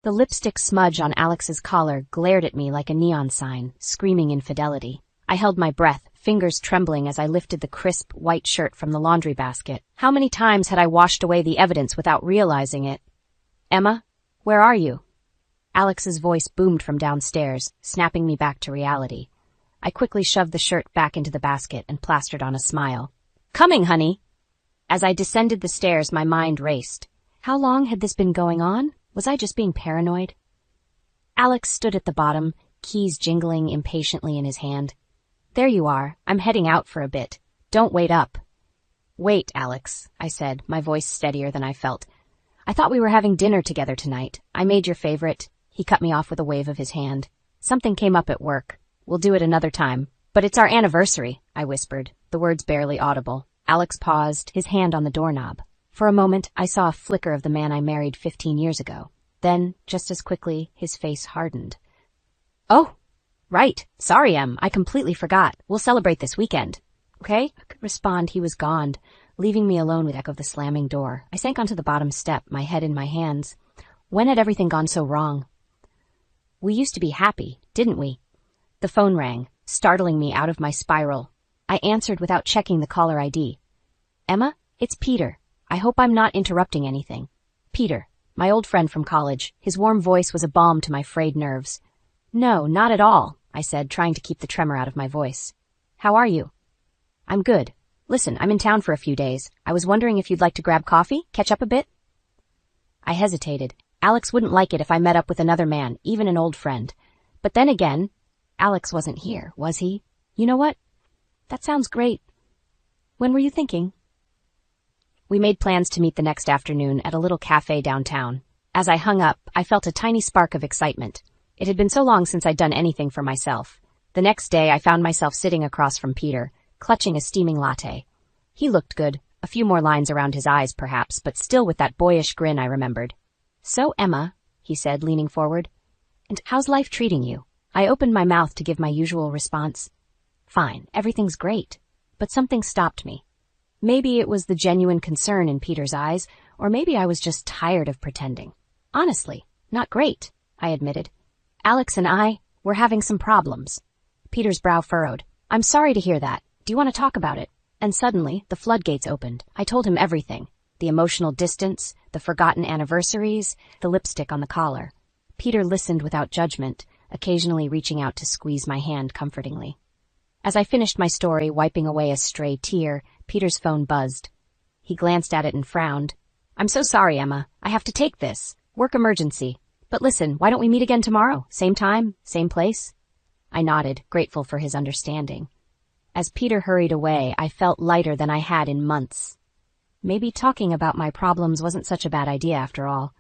The lipstick smudge on Alex's collar glared at me like a neon sign, screaming infidelity. I held my breath, fingers trembling as I lifted the crisp, white shirt from the laundry basket. How many times had I washed away the evidence without realizing it? "Emma, where are you?" Alex's voice boomed from downstairs, snapping me back to reality. I quickly shoved the shirt back into the basket and plastered on a smile. "Coming, honey!" As I descended the stairs, my mind raced. How long had this been going on? Was I just being paranoid? Alex stood at the bottom, keys jingling impatiently in his hand. "There you are. I'm heading out for a bit. Don't wait up." "Wait, Alex," I said, my voice steadier than I felt. "I thought we were having dinner together tonight. I made your favorite." He cut me off with a wave of his hand. "Something came up at work. We'll do it another time." "But it's our anniversary," I whispered, the words barely audible. Alex paused, his hand on the doorknob. For a moment, I saw a flicker of the man I married 15 years ago. Then, just as quickly, his face hardened. "Oh, right. Sorry, Em. I completely forgot. We'll celebrate this weekend." "Okay?" I could respond. He was gone, leaving me alone with echo of the slamming door. I sank onto the bottom step, my head in my hands. When had everything gone so wrong? We used to be happy, didn't we? The phone rang, startling me out of my spiral. I answered without checking the caller ID. "Emma, it's Peter. I hope I'm not interrupting anything." Peter, my old friend from college. His warm voice was a balm to my frayed nerves. "No, not at all," I said, trying to keep the tremor out of my voice. "How are you?" "I'm good. Listen, I'm in town for a few days. I was wondering if you'd like to grab coffee, catch up a bit?" I hesitated. Alex wouldn't like it if I met up with another man, even an old friend. But then again, Alex wasn't here, was he? You know what? That sounds great. When were you thinking? We made plans to meet the next afternoon at a little cafe downtown. As I hung up, I felt a tiny spark of excitement. It had been so long since I'd done anything for myself. The next day, I found myself sitting across from Peter, clutching a steaming latte. He looked good, a few more lines around his eyes perhaps, but still with that boyish grin I remembered. "So, Emma," he said, leaning forward, "and how's life treating you?" I opened my mouth to give my usual response. "Fine, everything's great." But something stopped me. Maybe it was the genuine concern in Peter's eyes, or maybe I was just tired of pretending. "Honestly, not great," I admitted. "Alex and we're having some problems." Peter's brow furrowed. "I'm sorry to hear that. Do you want to talk about it?" And suddenly, the floodgates opened. I told him everything. The emotional distance, the forgotten anniversaries, the lipstick on the collar. Peter listened without judgment, occasionally reaching out to squeeze my hand comfortingly. As I finished my story, wiping away a stray tear, Peter's phone buzzed. He glanced at it and frowned. "I'm so sorry, Emma. I have to take this. Work emergency. But listen, why don't we meet again tomorrow? Same time, same place?" I nodded, grateful for his understanding. As Peter hurried away, I felt lighter than I had in months. Maybe talking about my problems wasn't such a bad idea after all.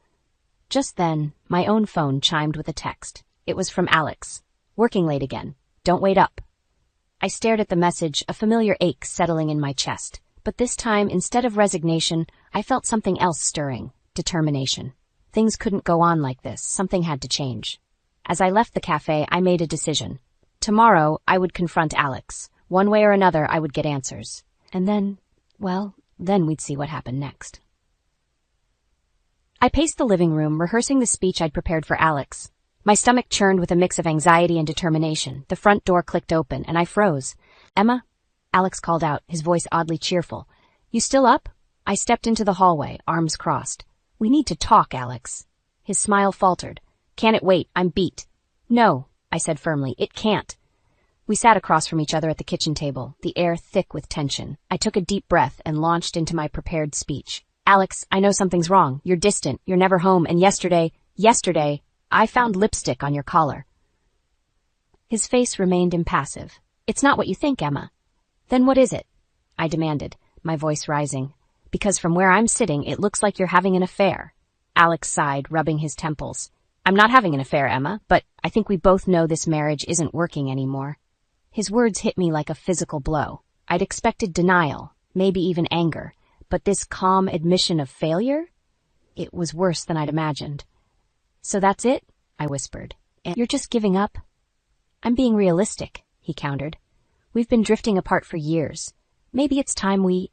Just then, my own phone chimed with a text. It was from Alex. "Working late again. Don't wait up." I stared at the message, a familiar ache settling in my chest. But this time, instead of resignation, I felt something else stirring. Determination. Things couldn't go on like this. Something had to change. As I left the cafe, I made a decision. Tomorrow, I would confront Alex. One way or another, I would get answers. And then, well, then we'd see what happened next. I paced the living room, rehearsing the speech I'd prepared for Alex. My stomach churned with a mix of anxiety and determination. The front door clicked open, and I froze. "Emma?" Alex called out, his voice oddly cheerful. "You still up?" I stepped into the hallway, arms crossed. "We need to talk, Alex." His smile faltered. "Can it wait? I'm beat." "No," I said firmly, "it can't." We sat across from each other at the kitchen table, the air thick with tension. I took a deep breath and launched into my prepared speech. "Alex, I know something's wrong. You're distant. You're never home. And yesterday, I found lipstick on your collar." His face remained impassive. "It's not what you think, Emma." "Then what is it?" I demanded, my voice rising. "Because from where I'm sitting, it looks like you're having an affair." Alex sighed, rubbing his temples. "I'm not having an affair, Emma, but I think we both know this marriage isn't working anymore." His words hit me like a physical blow. I'd expected denial, maybe even anger, but this calm admission of failure? It was worse than I'd imagined. "So that's it?" I whispered. "And you're just giving up?" "I'm being realistic," he countered. "We've been drifting apart for years. Maybe it's time we—"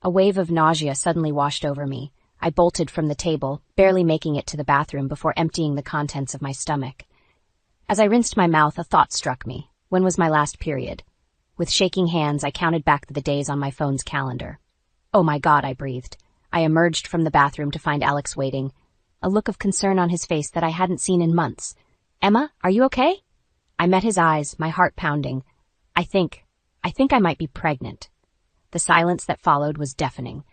A wave of nausea suddenly washed over me. I bolted from the table, barely making it to the bathroom before emptying the contents of my stomach. As I rinsed my mouth, a thought struck me. When was my last period? With shaking hands, I counted back the days on my phone's calendar. Oh my God, I breathed. I emerged from the bathroom to find Alex waiting, a look of concern on his face that I hadn't seen in months. Emma, are you okay? I met his eyes, my heart pounding. I think I might be pregnant. The silence that followed was deafening.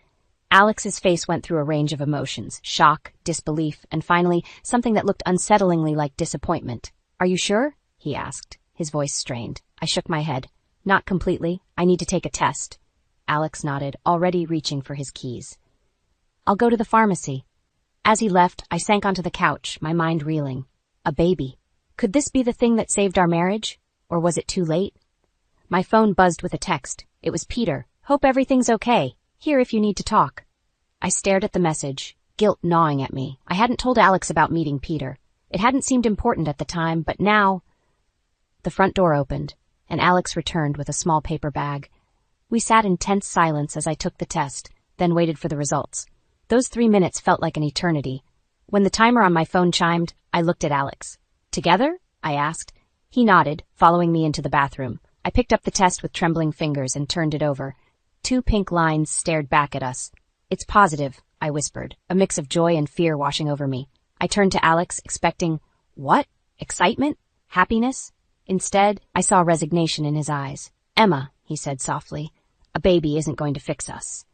Alex's face went through a range of emotions, shock, disbelief, and finally, something that looked unsettlingly like disappointment. Are you sure? He asked, his voice strained. I shook my head. Not completely. I need to take a test. Alex nodded, already reaching for his keys. I'll go to the pharmacy. As he left, I sank onto the couch, my mind reeling. A baby. Could this be the thing that saved our marriage? Or was it too late? My phone buzzed with a text. It was Peter. Hope everything's okay. Here if you need to talk. I stared at the message, guilt gnawing at me. I hadn't told Alex about meeting Peter. It hadn't seemed important at the time, but now... The front door opened, and Alex returned with a small paper bag. We sat in tense silence as I took the test, then waited for the results. Those 3 minutes felt like an eternity. When the timer on my phone chimed, I looked at Alex. Together? I asked. He nodded, following me into the bathroom. I picked up the test with trembling fingers and turned it over. 2 pink lines stared back at us. It's positive, I whispered, a mix of joy and fear washing over me. I turned to Alex, expecting, what? Excitement? Happiness? Instead, I saw resignation in his eyes. Emma, he said softly, a baby isn't going to fix us.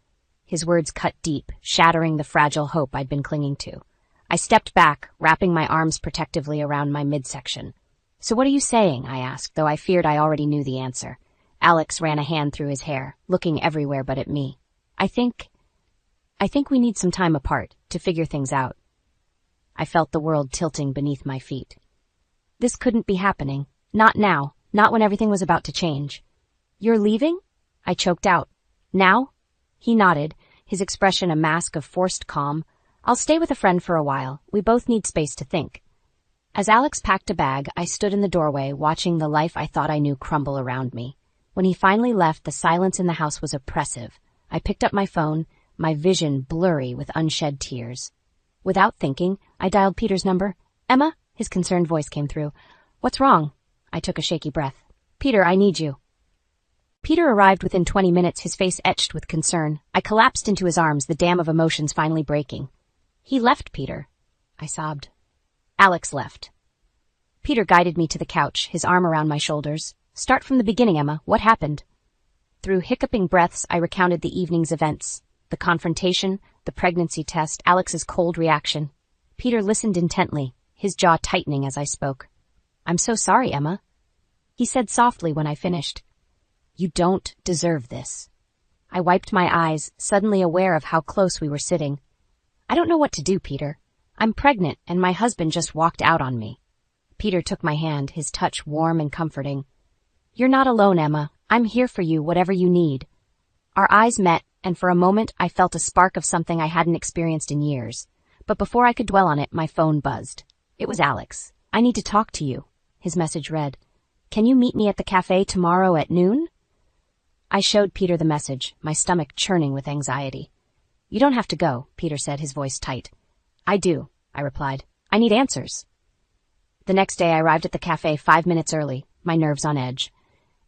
His words cut deep, shattering the fragile hope I'd been clinging to. I stepped back, wrapping my arms protectively around my midsection. So what are you saying? I asked, though I feared I already knew the answer. Alex ran a hand through his hair, looking everywhere but at me. I think we need some time apart to figure things out. I felt the world tilting beneath my feet. This couldn't be happening. Not now. Not when everything was about to change. You're leaving? I choked out. Now? He nodded, his expression a mask of forced calm. I'll stay with a friend for a while. We both need space to think. As Alex packed a bag, I stood in the doorway, watching the life I thought I knew crumble around me. When he finally left, the silence in the house was oppressive. I picked up my phone, my vision blurry with unshed tears. Without thinking, I dialed Peter's number. Emma? His concerned voice came through. What's wrong? I took a shaky breath. Peter, I need you. Peter arrived within 20 minutes, his face etched with concern. I collapsed into his arms, the dam of emotions finally breaking. He left, Peter. I sobbed. Alex left. Peter guided me to the couch, his arm around my shoulders. Start from the beginning, Emma. What happened? Through hiccuping breaths, I recounted the evening's events. The confrontation, the pregnancy test, Alex's cold reaction. Peter listened intently, his jaw tightening as I spoke. I'm so sorry, Emma. He said softly when I finished. You don't deserve this. I wiped my eyes, suddenly aware of how close we were sitting. I don't know what to do, Peter. I'm pregnant, and my husband just walked out on me. Peter took my hand, his touch warm and comforting. You're not alone, Emma. I'm here for you, whatever you need. Our eyes met, and for a moment I felt a spark of something I hadn't experienced in years. But before I could dwell on it, my phone buzzed. It was Alex. I need to talk to you. His message read, Can you meet me at the cafe tomorrow at noon? I showed Peter the message, my stomach churning with anxiety. You don't have to go, Peter said, his voice tight. I do, I replied. I need answers. The next day I arrived at the cafe 5 minutes early, my nerves on edge.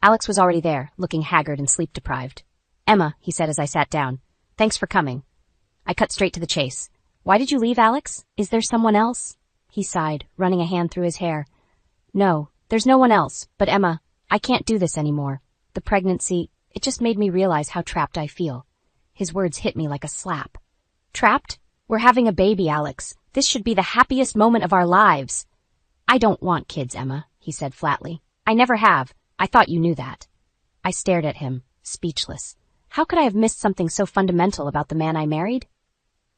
Alex was already there, looking haggard and sleep-deprived. Emma, he said as I sat down. Thanks for coming. I cut straight to the chase. Why did you leave, Alex? Is there someone else? He sighed, running a hand through his hair. No, there's no one else, but Emma, I can't do this anymore. The pregnancy, it just made me realize how trapped I feel. His words hit me like a slap. Trapped? We're having a baby, Alex. This should be the happiest moment of our lives. I don't want kids, Emma, he said flatly. I never have. I thought you knew that. I stared at him, speechless. How could I have missed something so fundamental about the man I married?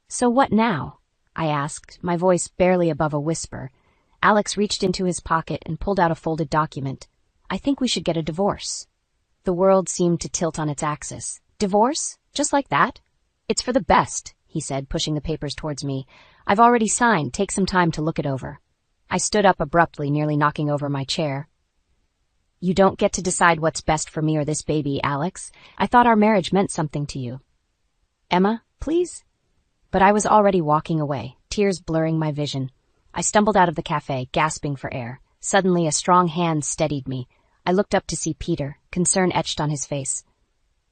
So what now? I asked, my voice barely above a whisper. Alex reached into his pocket and pulled out a folded document. I think we should get a divorce. The world seemed to tilt on its axis. Divorce? Just like that? It's for the best, he said, pushing the papers towards me. I've already signed. Take some time to look it over. I stood up abruptly, nearly knocking over my chair. You don't get to decide what's best for me or this baby, Alex. I thought our marriage meant something to you. Emma, please? But I was already walking away, tears blurring my vision. I stumbled out of the cafe, gasping for air. Suddenly, a strong hand steadied me. I looked up to see Peter, concern etched on his face.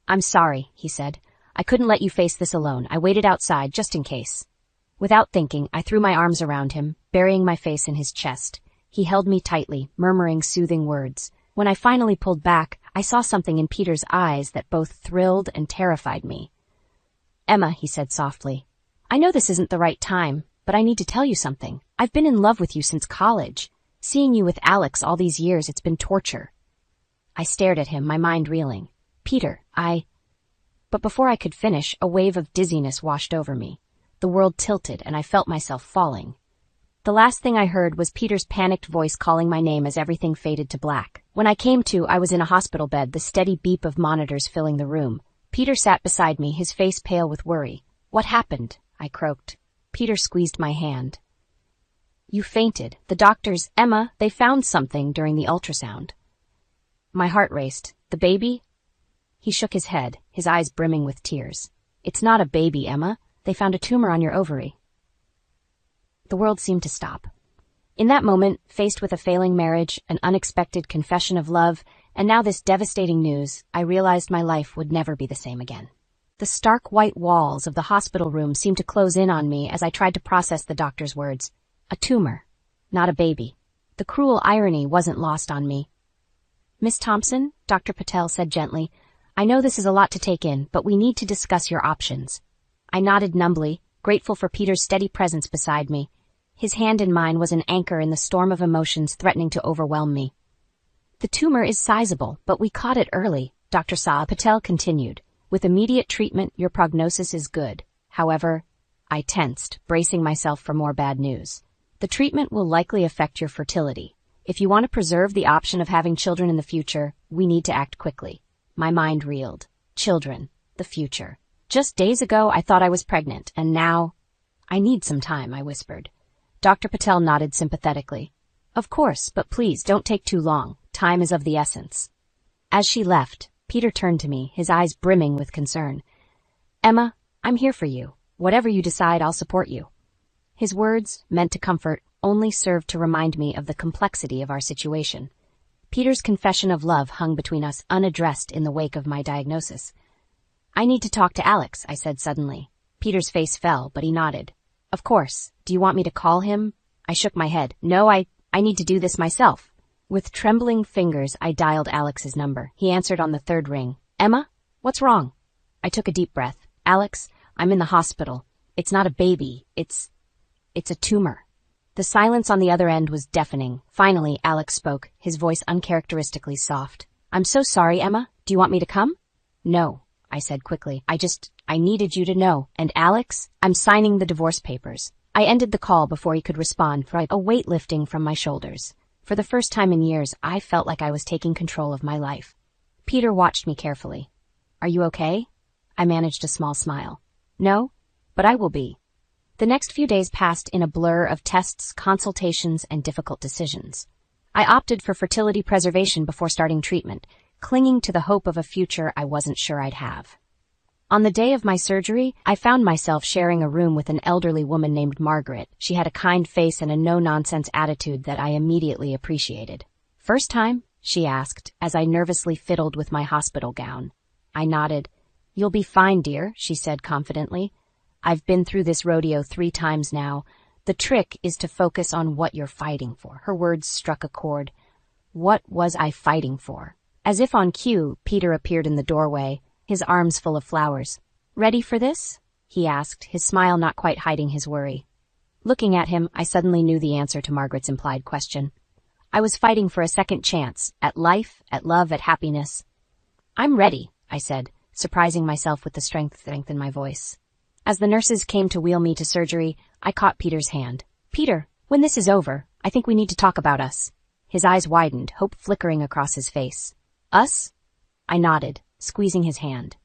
"I'm sorry," he said. "I couldn't let you face this alone. I waited outside, just in case." Without thinking, I threw my arms around him, burying my face in his chest. He held me tightly, murmuring soothing words. When I finally pulled back, I saw something in Peter's eyes that both thrilled and terrified me. "Emma," he said softly, "I know this isn't the right time, but I need to tell you something. I've been in love with you since college. Seeing you with Alex all these years, it's been torture." I stared at him, my mind reeling. "Peter, But before I could finish, a wave of dizziness washed over me. The world tilted, and I felt myself falling. The last thing I heard was Peter's panicked voice calling my name as everything faded to black. When I came to, I was in a hospital bed, the steady beep of monitors filling the room. Peter sat beside me, his face pale with worry. "What happened?" I croaked. Peter squeezed my hand. "You fainted. The doctors, Emma, they found something during the ultrasound." My heart raced. "The baby?" He shook his head, his eyes brimming with tears. "It's not a baby, Emma. They found a tumor on your ovary." The world seemed to stop. In that moment, faced with a failing marriage, an unexpected confession of love, and now this devastating news, I realized my life would never be the same again. The stark white walls of the hospital room seemed to close in on me as I tried to process the doctor's words. A tumor, not a baby. The cruel irony wasn't lost on me. "Miss Thompson," Dr. Patel said gently, "I know this is a lot to take in, but we need to discuss your options." I nodded numbly, grateful for Peter's steady presence beside me. His hand in mine was an anchor in the storm of emotions threatening to overwhelm me. "The tumor is sizable, but we caught it early," Dr. Patel continued. "With immediate treatment, your prognosis is good. However," I tensed, bracing myself for more bad news. "The treatment will likely affect your fertility. If you want to preserve the option of having children in the future, we need to act quickly." My mind reeled. Children. The future. Just days ago, I thought I was pregnant, and now... "I need some time," I whispered. Dr. Patel nodded sympathetically. "Of course, but please don't take too long. Time is of the essence." As she left, Peter turned to me, his eyes brimming with concern. "Emma, I'm here for you. Whatever you decide, I'll support you." His words, meant to comfort, only served to remind me of the complexity of our situation. Peter's confession of love hung between us unaddressed in the wake of my diagnosis. "I need to talk to Alex," I said suddenly. Peter's face fell, but he nodded. "Of course. Do you want me to call him?" I shook my head. "No, I need to do this myself." With trembling fingers, I dialed Alex's number. He answered on the third ring. "Emma? What's wrong?" I took a deep breath. "Alex, I'm in the hospital. It's not a baby. It's a tumor." The silence on the other end was deafening. Finally, Alex spoke, his voice uncharacteristically soft. "I'm so sorry, Emma. Do you want me to come?" "No," I said quickly. I needed you to know. And Alex, I'm signing the divorce papers." I ended the call before he could respond, for a weight lifting from my shoulders. For the first time in years, I felt like I was taking control of my life. Peter watched me carefully. "Are you okay?" I managed a small smile. "No, but I will be." The next few days passed in a blur of tests, consultations, and difficult decisions. I opted for fertility preservation before starting treatment, clinging to the hope of a future I wasn't sure I'd have. On the day of my surgery, I found myself sharing a room with an elderly woman named Margaret. She had a kind face and a no-nonsense attitude that I immediately appreciated. "First time?" she asked, as I nervously fiddled with my hospital gown. I nodded. "You'll be fine, dear," she said confidently. "I've been through this rodeo 3 times now. The trick is to focus on what you're fighting for." Her words struck a chord. What was I fighting for? As if on cue, Peter appeared in the doorway, his arms full of flowers. "Ready for this?" he asked, his smile not quite hiding his worry. Looking at him, I suddenly knew the answer to Margaret's implied question. I was fighting for a second chance, at life, at love, at happiness. "I'm ready," I said, surprising myself with the strength in my voice. As the nurses came to wheel me to surgery, I caught Peter's hand. "Peter, when this is over, I think we need to talk about us." His eyes widened, hope flickering across his face. "Us?" I nodded, squeezing his hand.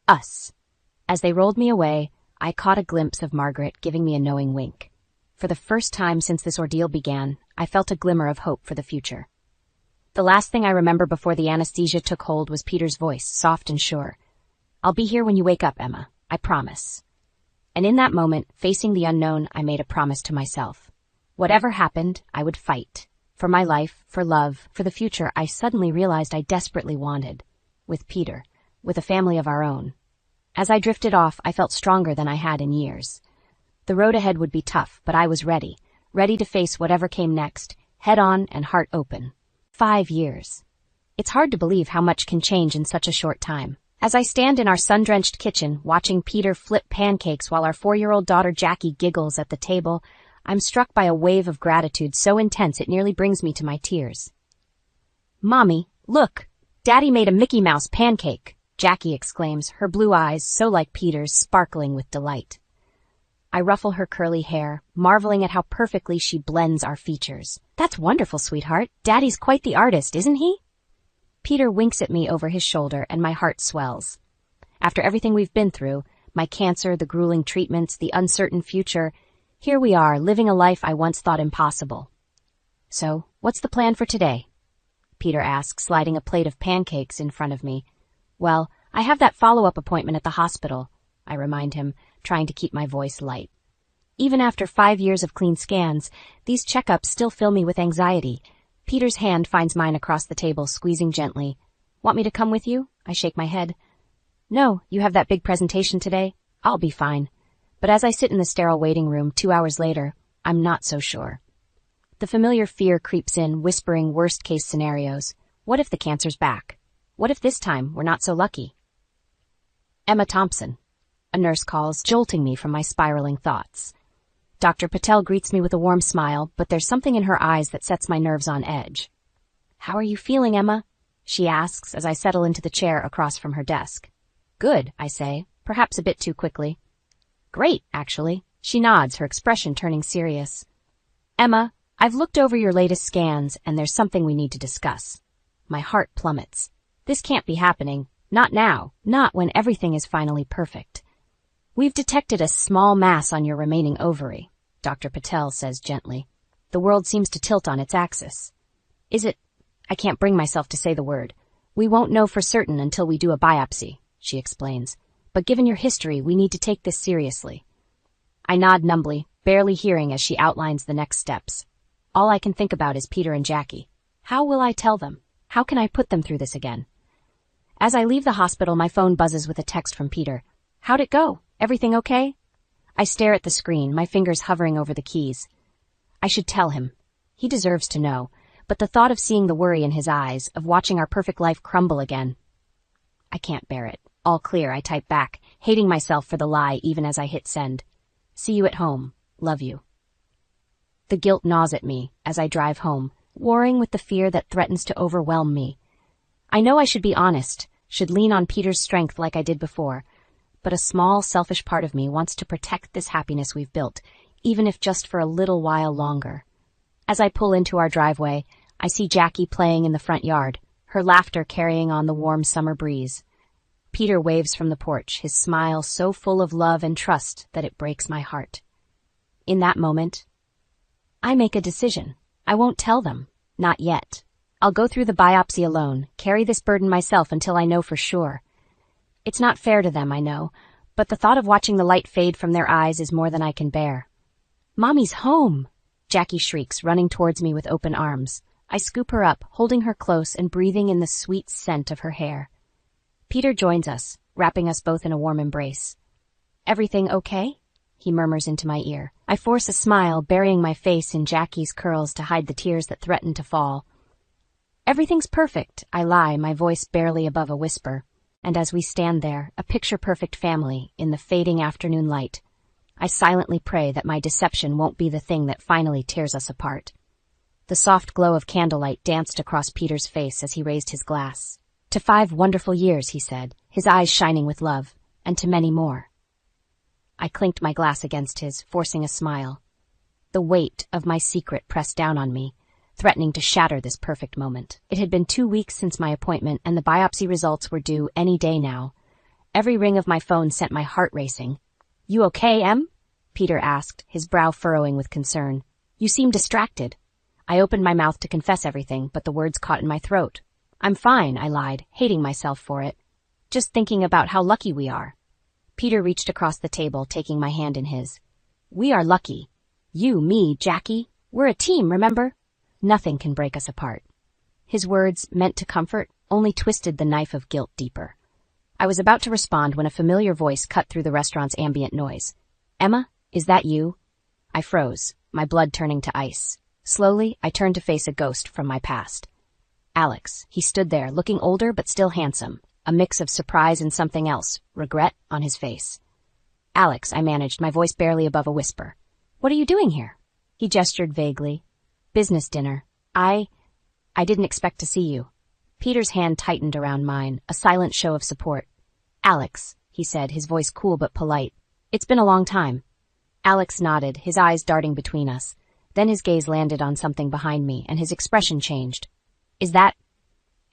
"Us." As they rolled me away, I caught a glimpse of Margaret giving me a knowing wink. For the first time since this ordeal began, I felt a glimmer of hope for the future. The last thing I remember before the anesthesia took hold was Peter's voice, soft and sure. "I'll be here when you wake up, Emma. I promise." And in that moment, facing the unknown, I made a promise to myself. Whatever happened, I would fight. For my life, for love, for the future I suddenly realized I desperately wanted. With Peter, with a family of our own. As I drifted off, I felt stronger than I had in years. The road ahead would be tough, but I was ready to face whatever came next, head on and heart open. 5 years. It's hard to believe how much can change in such a short time. As I stand in our sun-drenched kitchen, watching Peter flip pancakes while our 4-year-old daughter Jackie giggles at the table, I'm struck by a wave of gratitude so intense it nearly brings me to my tears. "Mommy, look! Daddy made a Mickey Mouse pancake!" Jackie exclaims, her blue eyes, so like Peter's, sparkling with delight. I ruffle her curly hair, marveling at how perfectly she blends our features. "That's wonderful, sweetheart. Daddy's quite the artist, isn't he?" Peter winks at me over his shoulder and my heart swells. After everything we've been through, my cancer, the grueling treatments, the uncertain future, here we are, living a life I once thought impossible. "So, what's the plan for today?" Peter asks, sliding a plate of pancakes in front of me. "Well, I have that follow-up appointment at the hospital," I remind him, trying to keep my voice light. Even after 5 years of clean scans, these checkups still fill me with anxiety. Peter's hand finds mine across the table, squeezing gently. "Want me to come with you?" I shake my head. "No, you have that big presentation today. I'll be fine." But as I sit in the sterile waiting room 2 hours later, I'm not so sure. The familiar fear creeps in, whispering worst-case scenarios. What if the cancer's back? What if this time we're not so lucky? "Emma Thompson," a nurse calls, jolting me from my spiraling thoughts. Dr. Patel greets me with a warm smile, but there's something in her eyes that sets my nerves on edge. "How are you feeling, Emma?" she asks as I settle into the chair across from her desk. "Good," I say, perhaps a bit too quickly. "Great, actually." She nods, her expression turning serious. "Emma, I've looked over your latest scans, and there's something we need to discuss." My heart plummets. This can't be happening. Not now. Not when everything is finally perfect. "We've detected a small mass on your remaining ovary," Dr. Patel says gently. "The world seems to tilt on its axis." "Is it—" I can't bring myself to say the word. "We won't know for certain until we do a biopsy," she explains. "But given your history, we need to take this seriously." I nod numbly, barely hearing as she outlines the next steps. All I can think about is Peter and Jackie. How will I tell them? How can I put them through this again? As I leave the hospital, my phone buzzes with a text from Peter. "How'd it go? Everything okay?" I stare at the screen, my fingers hovering over the keys. I should tell him. He deserves to know, but the thought of seeing the worry in his eyes, of watching our perfect life crumble again. I can't bear it. All clear, I type back, hating myself for the lie even as I hit send. "See you at home. Love you." The guilt gnaws at me as I drive home, warring with the fear that threatens to overwhelm me. I know I should be honest, should lean on Peter's strength like I did before, but a small, selfish part of me wants to protect this happiness we've built, even if just for a little while longer. As I pull into our driveway, I see Jackie playing in the front yard, her laughter carrying on the warm summer breeze. Peter waves from the porch, his smile so full of love and trust that it breaks my heart. In that moment, I make a decision. I won't tell them. Not yet. I'll go through the biopsy alone, carry this burden myself until I know for sure. It's not fair to them, I know, but the thought of watching the light fade from their eyes is more than I can bear. "Mommy's home!" Jackie shrieks, running towards me with open arms. I scoop her up, holding her close and breathing in the sweet scent of her hair. Peter joins us, wrapping us both in a warm embrace. "Everything okay?" he murmurs into my ear. I force a smile, burying my face in Jackie's curls to hide the tears that threaten to fall. "Everything's perfect," I lie, my voice barely above a whisper. And as we stand there, a picture-perfect family, in the fading afternoon light, I silently pray that my deception won't be the thing that finally tears us apart. The soft glow of candlelight danced across Peter's face as he raised his glass. "To 5 wonderful years," he said, his eyes shining with love, "and to many more." I clinked my glass against his, forcing a smile. The weight of my secret pressed down on me, threatening to shatter this perfect moment. It had been 2 weeks since my appointment, and the biopsy results were due any day now. Every ring of my phone sent my heart racing. "You okay, Em?" Peter asked, his brow furrowing with concern. "You seem distracted." I opened my mouth to confess everything, but the words caught in my throat. "I'm fine," I lied, hating myself for it. "Just thinking about how lucky we are." Peter reached across the table, taking my hand in his. We are lucky. You, me, Jackie. We're a team, remember? Nothing can break us apart. His words, meant to comfort, only twisted the knife of guilt deeper. I was about to respond when a familiar voice cut through the restaurant's ambient noise. Emma, is that you? I froze, my blood turning to ice. Slowly, I turned to face a ghost from my past. Alex. He stood there, looking older but still handsome, a mix of surprise and something else, regret, on his face. Alex, I managed, my voice barely above a whisper. What are you doing here? He gestured vaguely. Business dinner. I didn't expect to see you. Peter's hand tightened around mine, a silent show of support. Alex, he said, his voice cool but polite. It's been a long time. Alex nodded, his eyes darting between us. Then his gaze landed on something behind me, and his expression changed. Is that...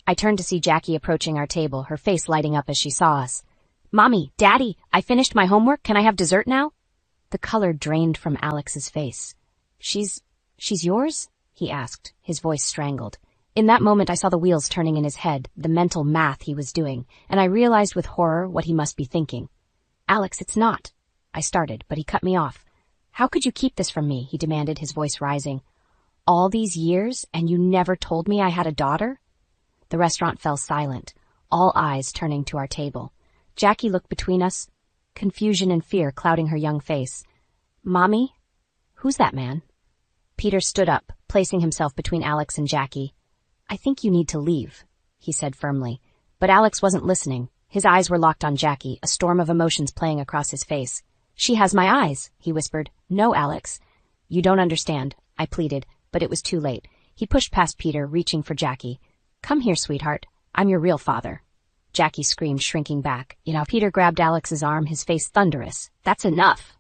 I turned to see Jackie approaching our table, her face lighting up as she saw us. Mommy, Daddy, I finished my homework. Can I have dessert now? The color drained from Alex's face. She's yours? He asked, his voice strangled. In that moment I saw the wheels turning in his head, the mental math he was doing, and I realized with horror what he must be thinking. Alex, it's not. I started, but he cut me off. How could you keep this from me? He demanded, his voice rising. All these years, and you never told me I had a daughter? The restaurant fell silent, all eyes turning to our table. Jackie looked between us, confusion and fear clouding her young face. Mommy? Who's that man? Peter stood up, placing himself between Alex and Jackie. I think you need to leave, he said firmly. But Alex wasn't listening. His eyes were locked on Jackie, a storm of emotions playing across his face. She has my eyes, he whispered. No, Alex. You don't understand, I pleaded, but it was too late. He pushed past Peter, reaching for Jackie. Come here, sweetheart. I'm your real father. Jackie screamed, shrinking back. Peter grabbed Alex's arm, his face thunderous. That's enough.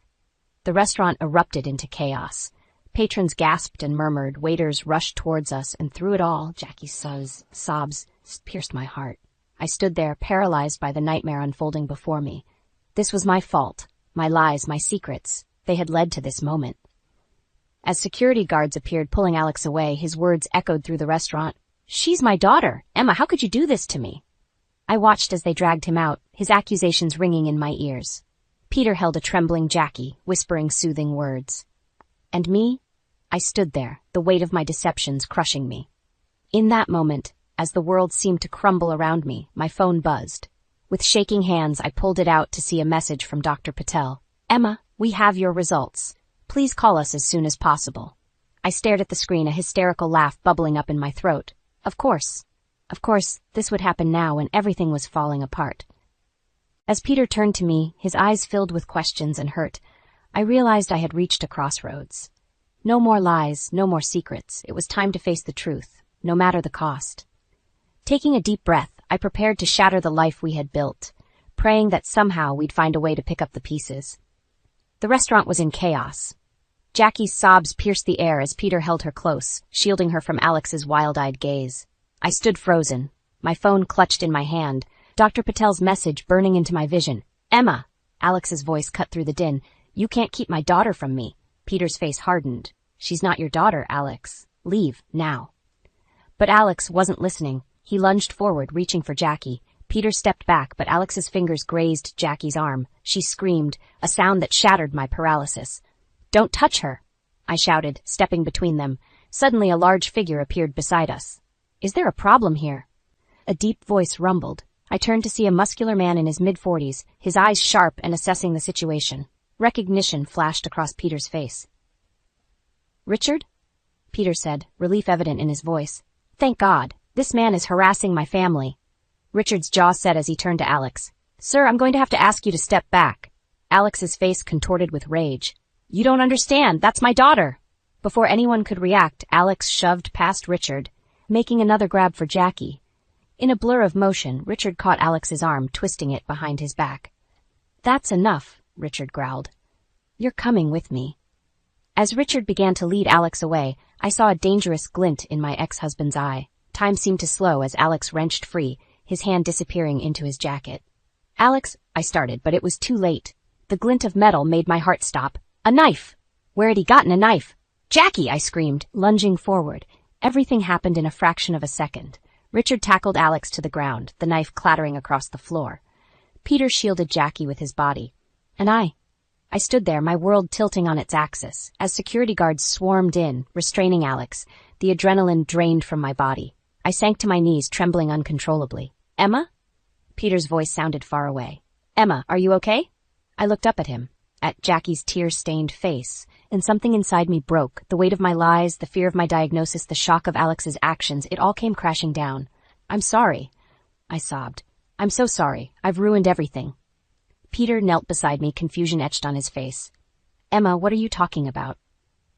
The restaurant erupted into chaos. Patrons gasped and murmured, waiters rushed towards us, and through it all, Jackie's sobs pierced my heart. I stood there, paralyzed by the nightmare unfolding before me. This was my fault, my lies, my secrets. They had led to this moment. As security guards appeared, pulling Alex away, his words echoed through the restaurant. She's my daughter. Emma, how could you do this to me? I watched as they dragged him out, his accusations ringing in my ears. Peter held a trembling Jackie, whispering soothing words. And me? I stood there, the weight of my deceptions crushing me. In that moment, as the world seemed to crumble around me, my phone buzzed. With shaking hands, I pulled it out to see a message from Dr. Patel. Emma, we have your results. Please call us as soon as possible. I stared at the screen, a hysterical laugh bubbling up in my throat. Of course, this would happen now when everything was falling apart. As Peter turned to me, his eyes filled with questions and hurt, I realized I had reached a crossroads. No more lies, no more secrets. It was time to face the truth, no matter the cost. Taking a deep breath, I prepared to shatter the life we had built, praying that somehow we'd find a way to pick up the pieces. The restaurant was in chaos. Jackie's sobs pierced the air as Peter held her close, shielding her from Alex's wild-eyed gaze. I stood frozen, my phone clutched in my hand, Dr. Patel's message burning into my vision. Emma! Alex's voice cut through the din. You can't keep my daughter from me. Peter's face hardened. She's not your daughter, Alex. Leave, now. But Alex wasn't listening. He lunged forward, reaching for Jackie. Peter stepped back, but Alex's fingers grazed Jackie's arm. She screamed, a sound that shattered my paralysis. Don't touch her, I shouted, stepping between them. Suddenly a large figure appeared beside us. Is there a problem here? A deep voice rumbled. I turned to see a muscular man in his mid-40s, his eyes sharp and assessing the situation. Recognition flashed across Peter's face. Richard? Peter said, relief evident in his voice. Thank God. This man is harassing my family. Richard's jaw set as he turned to Alex. Sir, I'm going to have to ask you to step back. Alex's face contorted with rage. You don't understand. That's my daughter. Before anyone could react, Alex shoved past Richard, making another grab for Jackie. In a blur of motion, Richard caught Alex's arm, twisting it behind his back. That's enough, Richard growled. You're coming with me. As Richard began to lead Alex away, I saw a dangerous glint in my ex-husband's eye. Time seemed to slow as Alex wrenched free, his hand disappearing into his jacket. Alex, I started, but it was too late. The glint of metal made my heart stop. A knife! Where had he gotten a knife? Jackie! I screamed, lunging forward. Everything happened in a fraction of a second. Richard tackled Alex to the ground, the knife clattering across the floor. Peter shielded Jackie with his body. And I stood there, my world tilting on its axis, as security guards swarmed in, restraining Alex. The adrenaline drained from my body. I sank to my knees, trembling uncontrollably. Emma? Peter's voice sounded far away. Emma, are you okay? I looked up at him, at Jackie's tear-stained face, and something inside me broke. The weight of my lies, the fear of my diagnosis, the shock of Alex's actions, it all came crashing down. I'm sorry, I sobbed. I'm so sorry. I've ruined everything. Peter knelt beside me, confusion etched on his face. Emma, what are you talking about?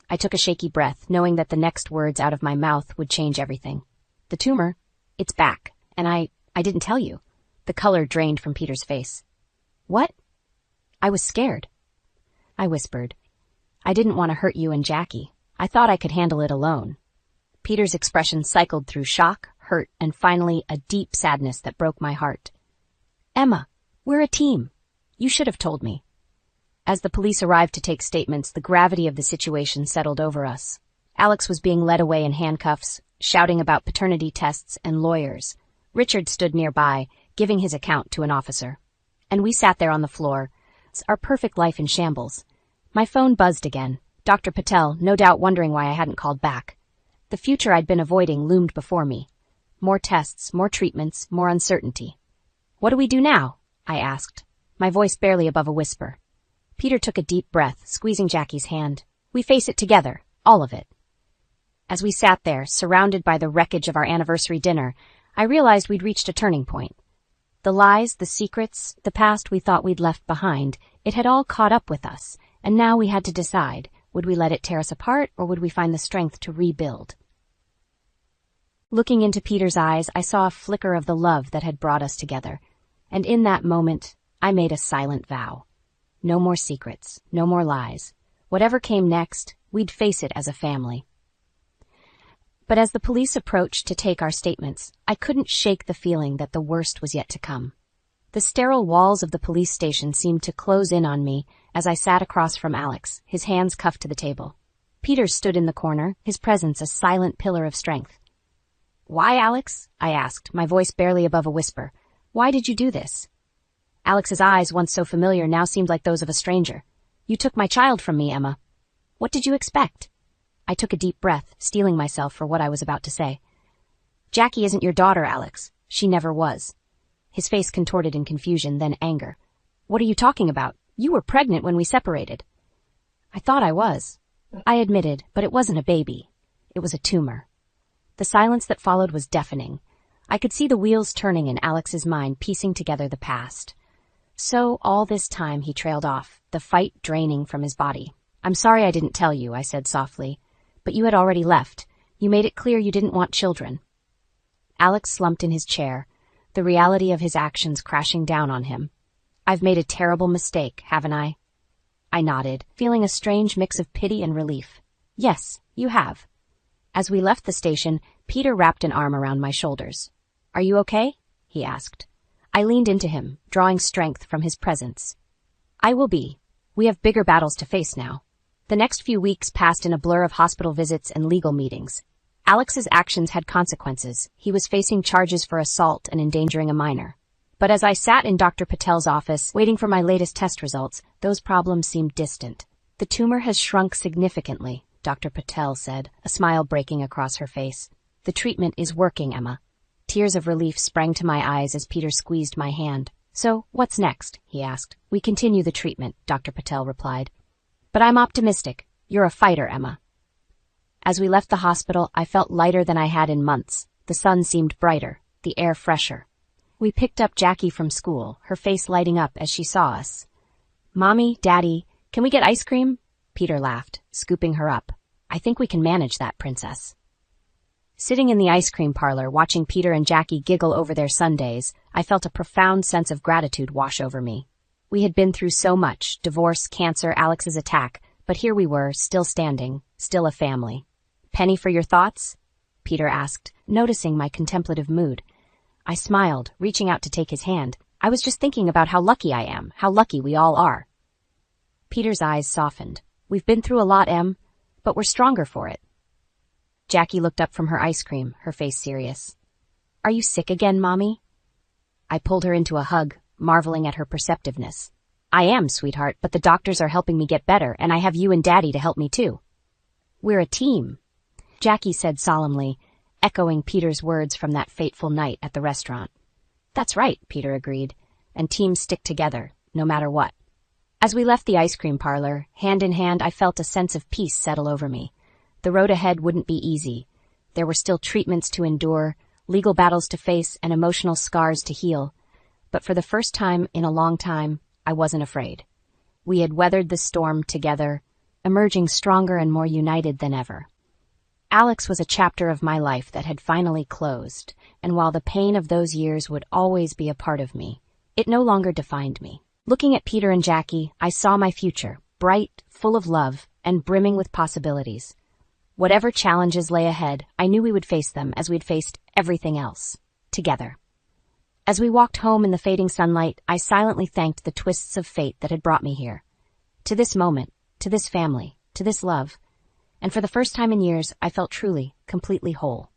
I took a shaky breath, knowing that the next words out of my mouth would change everything. The tumor, it's back, and I didn't tell you. The color drained from Peter's face. What? I was scared. I whispered. I didn't want to hurt you and Jackie. I thought I could handle it alone. Peter's expression cycled through shock, hurt, and finally a deep sadness that broke my heart. Emma, we're a team. You should have told me. As the police arrived to take statements, the gravity of the situation settled over us. Alex was being led away in handcuffs, shouting about paternity tests and lawyers. Richard stood nearby, giving his account to an officer. And we sat there on the floor, our perfect life in shambles. My phone buzzed again. Dr. Patel, no doubt wondering why I hadn't called back. The future I'd been avoiding loomed before me. More tests, more treatments, more uncertainty. What do we do now? I asked, my voice barely above a whisper. Peter took a deep breath, squeezing Jackie's hand. We face it together, all of it. As we sat there, surrounded by the wreckage of our anniversary dinner, I realized we'd reached a turning point. The lies, the secrets, the past we thought we'd left behind, it had all caught up with us, and now we had to decide, would we let it tear us apart, or would we find the strength to rebuild? Looking into Peter's eyes, I saw a flicker of the love that had brought us together, and in that moment, I made a silent vow. No more secrets, no more lies. Whatever came next, we'd face it as a family. But as the police approached to take our statements, I couldn't shake the feeling that the worst was yet to come. The sterile walls of the police station seemed to close in on me as I sat across from Alex, his hands cuffed to the table. Peter stood in the corner, his presence a silent pillar of strength. Why, Alex? I asked, my voice barely above a whisper. Why did you do this? Alex's eyes, once so familiar, now seemed like those of a stranger. You took my child from me, Emma. What did you expect? I took a deep breath, steeling myself for what I was about to say. Jackie isn't your daughter, Alex. She never was. His face contorted in confusion, then anger. What are you talking about? You were pregnant when we separated. I thought I was. I admitted, but it wasn't a baby. It was a tumor. The silence that followed was deafening. I could see the wheels turning in Alex's mind, piecing together the past. So all this time he trailed off, the fight draining from his body. I'm sorry I didn't tell you, I said softly. But you had already left. You made it clear you didn't want children. Alex slumped in his chair, the reality of his actions crashing down on him. I've made a terrible mistake, haven't I? I nodded, feeling a strange mix of pity and relief. Yes, you have. As we left the station, Peter wrapped an arm around my shoulders. Are you okay? He asked. I leaned into him, drawing strength from his presence. I will be. We have bigger battles to face now. The next few weeks passed in a blur of hospital visits and legal meetings. Alex's actions had consequences. He was facing charges for assault and endangering a minor. But as I sat in Dr. Patel's office, waiting for my latest test results, those problems seemed distant. The tumor has shrunk significantly, Dr. Patel said, a smile breaking across her face. The treatment is working, Emma. Tears of relief sprang to my eyes as Peter squeezed my hand. So, what's next? He asked. We continue the treatment, Dr. Patel replied. But I'm optimistic. You're a fighter, Emma. As we left the hospital, I felt lighter than I had in months. The sun seemed brighter, the air fresher. We picked up Jackie from school, her face lighting up as she saw us. Mommy, Daddy, can we get ice cream? Peter laughed, scooping her up. I think we can manage that, Princess. Sitting in the ice cream parlor, watching Peter and Jackie giggle over their sundaes, I felt a profound sense of gratitude wash over me. We had been through so much, divorce, cancer, Alex's attack, but here we were, still standing, still a family. Penny for your thoughts? Peter asked, noticing my contemplative mood. I smiled, reaching out to take his hand. I was just thinking about how lucky I am, how lucky we all are. Peter's eyes softened. We've been through a lot, Em, but we're stronger for it. Jackie looked up from her ice cream, her face serious. Are you sick again, Mommy? I pulled her into a hug, marveling at her perceptiveness. I am, sweetheart, but the doctors are helping me get better, and I have you and Daddy to help me too. We're a team, Jackie said solemnly, echoing Peter's words from that fateful night at the restaurant. That's right, Peter agreed, and teams stick together, no matter what. As we left the ice cream parlor, hand in hand, I felt a sense of peace settle over me. The road ahead wouldn't be easy. There were still treatments to endure, legal battles to face, and emotional scars to heal. But for the first time in a long time, I wasn't afraid. We had weathered the storm together, emerging stronger and more united than ever. Alex was a chapter of my life that had finally closed, and while the pain of those years would always be a part of me, it no longer defined me. Looking at Peter and Jackie, I saw my future, bright, full of love, and brimming with possibilities. Whatever challenges lay ahead, I knew we would face them as we'd faced everything else, together. As we walked home in the fading sunlight, I silently thanked the twists of fate that had brought me here. To this moment, to this family, to this love. And for the first time in years, I felt truly, completely whole.